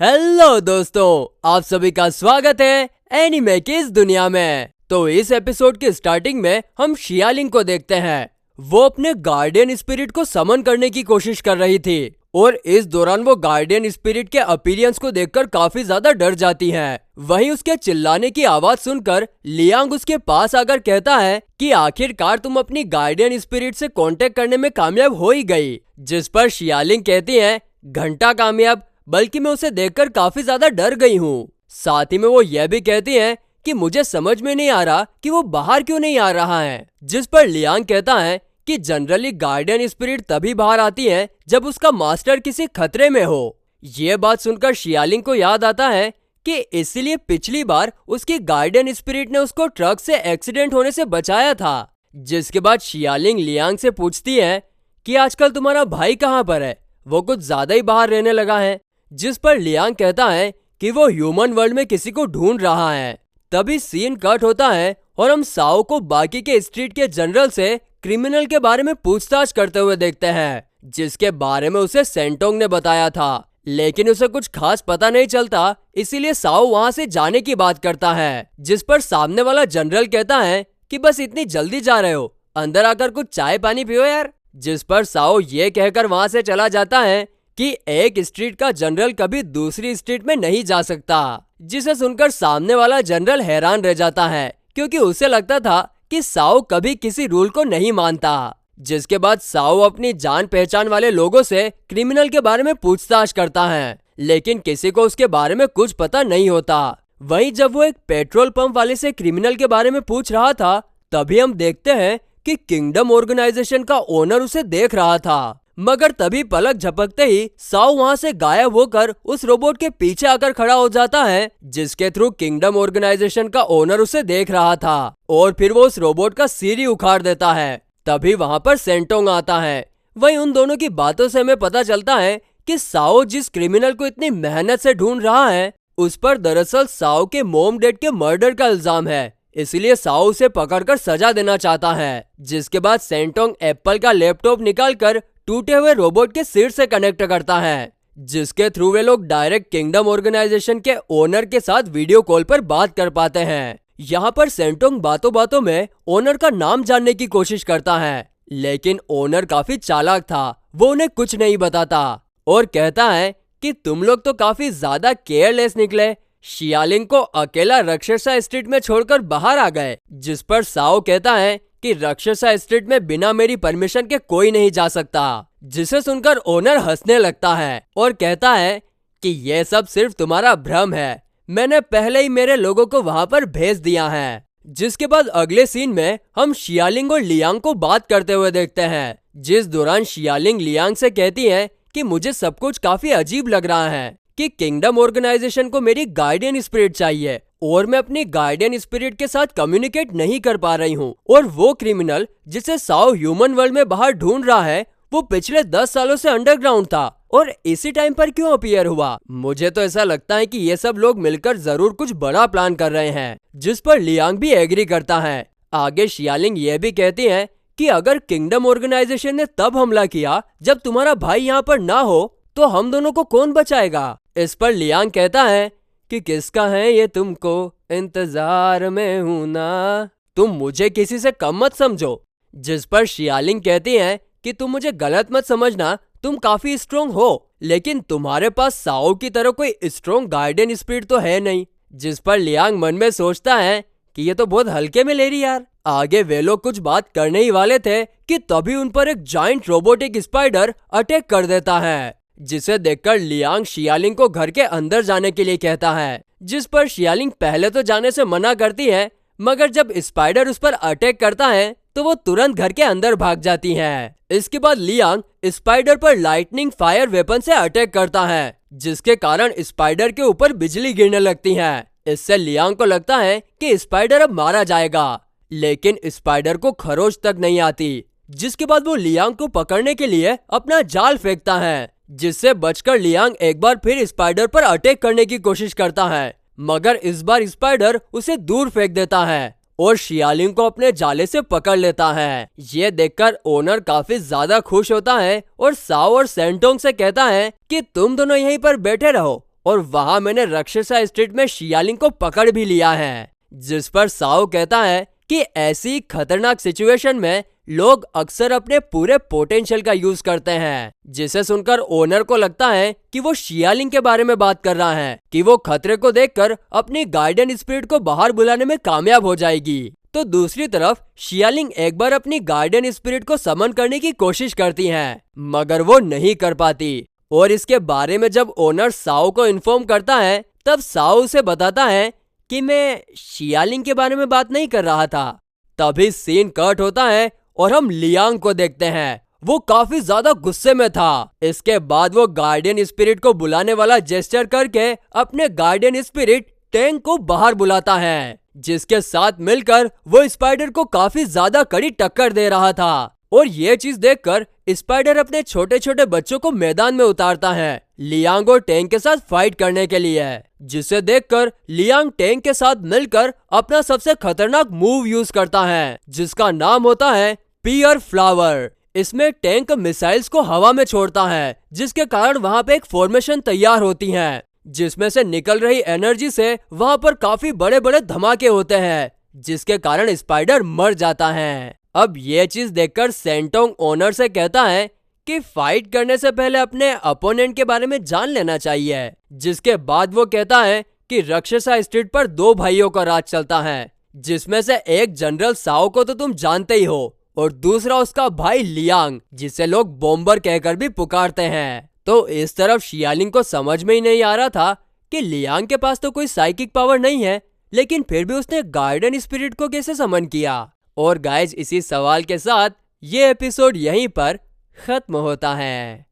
Hello दोस्तों, आप सभी का स्वागत है एनिमे की इस दुनिया में। तो इस एपिसोड के स्टार्टिंग में हम शियालिंग को देखते हैं। वो अपने गार्डियन स्पिरिट को समन करने की कोशिश कर रही थी और इस दौरान वो गार्डियन स्पिरिट के अपीयरेंस को देखकर काफी ज्यादा डर जाती है। वहीं उसके चिल्लाने की आवाज सुनकर लियांग उसके पास आकर कहता है कि आखिरकार तुम अपनी गार्डियन स्पिरिट से कांटेक्ट करने में कामयाब हो ही गई। जिस पर शियालिंग कहती है, घंटा कामयाब, बल्कि मैं उसे देखकर काफी ज्यादा डर गई हूँ। साथ ही में वो यह भी कहती है कि मुझे समझ में नहीं आ रहा कि वो बाहर क्यों नहीं आ रहा है। जिस पर लियांग कहता है कि जनरली गार्डियन स्पिरिट तभी बाहर आती है जब उसका मास्टर किसी खतरे में हो। ये बात सुनकर शियालिंग को याद आता है कि इसीलिए पिछली बार उसकी गार्डियन स्पिरिट ने उसको ट्रक से एक्सीडेंट होने से बचाया था। जिसके बाद शियालिंग लियांग से पूछती है कि आजकल तुम्हारा भाई कहाँ पर है, वो कुछ ज्यादा ही बाहर रहने लगा है। जिस पर लियांग कहता है कि वो ह्यूमन वर्ल्ड में किसी को ढूंढ रहा है। तभी सीन कट होता है और हम साओ को बाकी के स्ट्रीट के जनरल से क्रिमिनल के बारे में पूछताछ करते हुए देखते हैं, जिसके बारे में उसे सेंटोंग ने बताया था, लेकिन उसे कुछ खास पता नहीं चलता। इसीलिए साओ वहां से जाने की बात करता है। जिस पर सामने वाला जनरल कहता है कि बस इतनी जल्दी जा रहे हो, अंदर आकर कुछ चाय पानी पियो यार। जिस पर साओ ये कहकर वहां से चला जाता है कि एक स्ट्रीट का जनरल कभी दूसरी स्ट्रीट में नहीं जा सकता। जिसे सुनकर सामने वाला जनरल हैरान रह जाता है, क्योंकि उसे लगता था कि साओ कभी किसी रूल को नहीं मानता। जिसके बाद साओ अपनी जान पहचान वाले लोगों से क्रिमिनल के बारे में पूछताछ करता है, लेकिन किसी को उसके बारे में कुछ पता नहीं होता। वहीं जब वो एक पेट्रोल पंप वाले से क्रिमिनल के बारे में पूछ रहा था, तभी हम देखते हैं कि किंगडम ऑर्गेनाइजेशन का ओनर उसे देख रहा था। मगर तभी पलक झपकते ही साओ वहां से गायब होकर उस रोबोट के पीछे आकर खड़ा हो जाता है, जिसके थ्रू किंगडम ऑर्गेनाइजेशन का ओनर उसे देख रहा था। और फिर वो उस रोबोट का सिर ही उखाड़ देता है। तभी वहां पर सेंटोंग आता है। वहीं उन दोनों की बातों से हमें पता चलता है कि साओ जिस क्रिमिनल को इतनी मेहनत से ढूंढ रहा है, उस पर दरअसल साओ के मॉम डैड के मर्डर का इल्जाम है। इसलिए साओ उसे पकड़कर सजा देना चाहता है। जिसके बाद सेंटोंग एप्पल का लैपटॉप निकालकर टूटे हुए रोबोट के सिर से कनेक्ट करता है, जिसके थ्रू वे लोग डायरेक्ट किंगडम ऑर्गेनाइजेशन के ओनर के साथ वीडियो कॉल पर बात कर पाते हैं। यहाँ पर सेंटोंग बातों बातों में ओनर का नाम जानने की कोशिश करता है, लेकिन ओनर काफी चालाक था। वो उन्हें कुछ नहीं बताता और कहता है कि तुम लोग तो काफी ज्यादा केयरलेस निकले, शियालिंग को अकेला राक्षसा स्ट्रीट में छोड़कर बाहर आ गए। जिस पर साओ कहता है कि राक्षसा स्ट्रीट में बिना मेरी परमिशन के कोई नहीं जा सकता। जिसे सुनकर ओनर हंसने लगता है और कहता है कि यह सब सिर्फ तुम्हारा भ्रम है, मैंने पहले ही मेरे लोगों को वहां पर भेज दिया है। जिसके बाद अगले सीन में हम शियालिंग और लियांग को बात करते हुए देखते हैं, जिस दौरान शियालिंग लियांग से कहती है कि मुझे सब कुछ काफी अजीब लग रहा है कि किंगडम ऑर्गेनाइजेशन को मेरी गार्डियन स्पिरिट चाहिए और मैं अपनी गार्डियन स्पिरिट के साथ कम्युनिकेट नहीं कर पा रही हूँ। और वो क्रिमिनल जिसे साओ ह्यूमन वर्ल्ड में बाहर ढूंढ रहा है, वो पिछले 10 सालों से अंडरग्राउंड था और इसी टाइम पर क्यों अपीयर हुआ। मुझे तो ऐसा लगता है कि ये सब लोग मिलकर जरूर कुछ बड़ा प्लान कर रहे हैं। जिस पर लियांग भी एग्री करता है। आगे शियालिंग ये भी कहती है कि अगर किंगडम ऑर्गेनाइजेशन ने तब हमला किया जब तुम्हारा भाई यहाँ पर ना हो, तो हम दोनों को कौन बचाएगा। इस पर लियांग कहता है कि किसका है ये तुमको इंतजार में हूं ना, तुम मुझे किसी से कम मत समझो। जिस पर शियालिंग कहती है कि तुम मुझे गलत मत समझना, तुम काफी स्ट्रोंग हो, लेकिन तुम्हारे पास साओ की तरह कोई स्ट्रोंग गार्डियन स्पिरिट तो है नहीं। जिस पर लियांग मन में सोचता है कि ये तो बहुत हल्के में ले रही यार। आगे वे लोग कुछ बात करने ही वाले थे कि तभी उन पर एक जाइंट रोबोटिक स्पाइडर अटैक कर देता है, जिसे देखकर लियांग शियालिंग को घर के अंदर जाने के लिए कहता है। जिस पर शियालिंग पहले तो जाने से मना करती है, मगर जब स्पाइडर उस पर अटैक करता है तो वो तुरंत घर के अंदर भाग जाती है। इसके बाद लियांग स्पाइडर पर लाइटनिंग फायर वेपन से अटैक करता है, जिसके कारण स्पाइडर के ऊपर बिजली गिरने लगती है। इससे लियांग को लगता है कि स्पाइडर अब मारा जाएगा, लेकिन स्पाइडर को खरोच तक नहीं आती। जिसके बाद वो लियांग को पकड़ने के लिए अपना जाल फेंकता है, जिससे बचकर लियांग एक बार फिर स्पाइडर पर अटैक करने की कोशिश करता है, मगर इस बार स्पाइडर उसे दूर फेंक देता है और शियालिंग को अपने जाले से पकड़ लेता है। ये देखकर ओनर काफी ज्यादा खुश होता है और साओ और सेंटोंग से कहता है कि तुम दोनों यहीं पर बैठे रहो और वहां मैंने राक्षसा स्ट्रीट में शियालिंग को पकड़ भी लिया है। जिस पर साओ कहता है कि ऐसी खतरनाक सिचुएशन में लोग अक्सर अपने पूरे पोटेंशियल का यूज करते हैं, जिसे सुनकर ओनर को लगता है कि वो शियालिंग के बारे में बात कर रहा है कि वो खतरे को देखकर अपनी गार्डियन स्पिरिट को बाहर बुलाने में कामयाब हो जाएगी। तो दूसरी तरफ शियालिंग एक बार अपनी गार्डियन स्पिरिट को समन करने की कोशिश करती है, मगर वो नहीं कर पाती। और इसके बारे में जब ओनर साओ को इन्फॉर्म करता है, तब साओ उसे बताता है कि मैं शियालिंग के बारे में बात नहीं कर रहा था। तभी सीन कट होता है और हम लियांग को देखते हैं। वो काफी ज्यादा गुस्से में था। इसके बाद वो गार्डियन स्पिरिट को बुलाने वाला जेस्चर करके अपने गार्डियन स्पिरिट टैंक को बाहर बुलाता है, जिसके साथ मिलकर वो स्पाइडर को काफी ज्यादा कड़ी टक्कर दे रहा था। और ये चीज देखकर स्पाइडर अपने छोटे छोटे बच्चों को मैदान में उतारता है लियांग और टैंक के साथ फाइट करने के लिए, जिसे देखकर लियांग टैंक के साथ मिलकर अपना सबसे खतरनाक मूव यूज करता है, जिसका नाम होता है पियर फ्लावर। इसमें टैंक मिसाइल्स को हवा में छोड़ता है, जिसके कारण वहां पे एक फॉर्मेशन तैयार होती है, जिसमें से निकल रही एनर्जी से वहां पर काफी बड़े बड़े धमाके होते हैं, जिसके कारण स्पाइडर मर जाता है। अब ये चीज देखकर सेंटोंग ओनर से कहता है कि फाइट करने से पहले अपने अपोनेंट के बारे में जान लेना चाहिए। जिसके बाद वो कहता है कि राक्षसा स्ट्रीट पर दो भाइयों का राज चलता है, जिसमें से एक जनरल साओ को तो तुम जानते ही हो, और दूसरा उसका भाई लियांग, जिसे लोग बॉम्बर कहकर भी पुकारते हैं। तो इस तरफ शियालिंग को समझ में ही नहीं आ रहा था कि लियांग के पास तो कोई साइकिक पावर नहीं है, लेकिन फिर भी उसने गार्डियन स्पिरिट को कैसे समन किया। और गाइज, इसी सवाल के साथ ये एपिसोड यहीं पर खत्म होता है।